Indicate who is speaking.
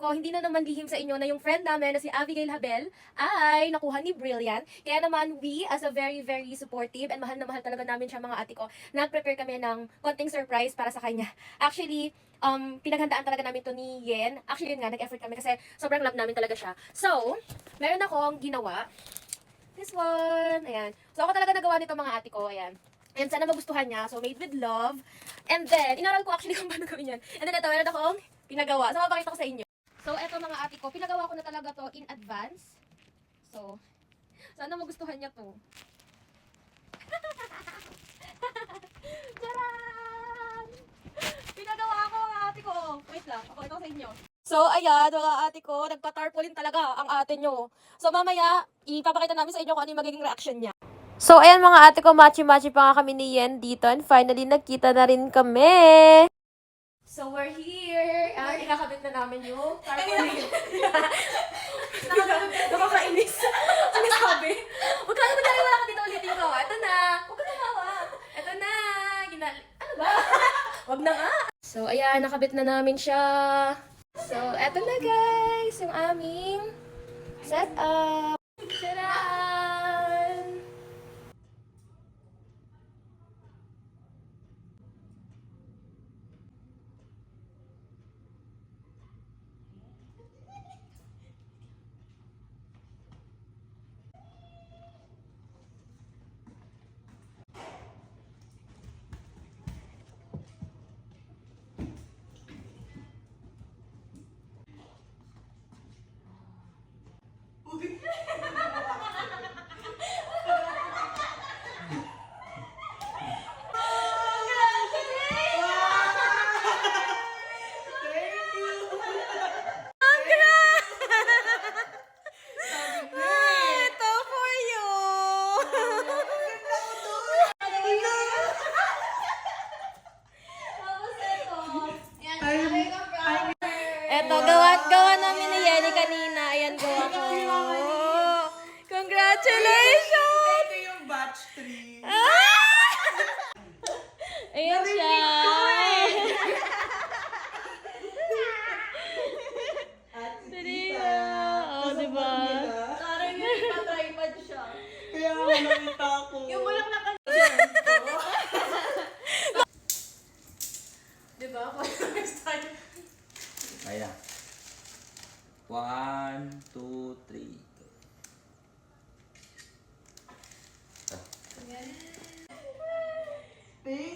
Speaker 1: ko, hindi na naman lihim sa inyo na yung friend namin na si Abigail Habel ay nakuha ni Brilliant. Kaya naman we, as a very, very supportive and mahal na mahal talaga namin siya mga ate ko, nag-prepare kami ng konting surprise para sa kanya. Actually, pinaghandaan talaga namin to ni Yen. Actually, yun nga, nag-effort kami kasi sobrang love namin talaga siya. So, meron akong ginawa. This one, ayan. So, ako talaga nagawa nito mga ate ko, ayan. And sana magustuhan niya. So, made with love. And then, inaral ko actually kung paano gawin yan. And then, ito, meron akong pinagawa. So, mapakita ko sa inyo. So, eto mga ate ko, pinagawa ko na talaga to in advance. So, sana magustuhan niya to. Charan! Pinagawa ko mga ate ko. Wait lang, pakita ko sa inyo. So, ayan, mga ate ko, nagpa-tarpaulin talaga ang ate nyo. So, mamaya, ipapakita namin sa inyo kung ano yung magiging reaction niya. So, ayan mga ate ko, machi-machi pa nga kami ni Yen dito. And finally, nagkita na rin kami. So, we're here. Ikakabit na namin yung tarpaulin. Nakakainis. Ano sabi? Huwag ka naman wala ka dito ulitin ko. Ito na. Huwag ka tumawa. Ito na. Ano ba? Huwag na nga. So, ayan, nakabit na namin siya. So, eto na guys, yung aming setup. Tadaan! Eto, gawa namin ni Yenny kanina. Ayan, gawa ko. Congratulations!
Speaker 2: Ito yung batch 3.
Speaker 1: Ayan siya. Dali na. Oo, diba?
Speaker 2: Parang yung ipa-tripod siya. Kaya ako nakita ko. Yung walang Diba? First time.
Speaker 3: Ayan. 1, 2, 3.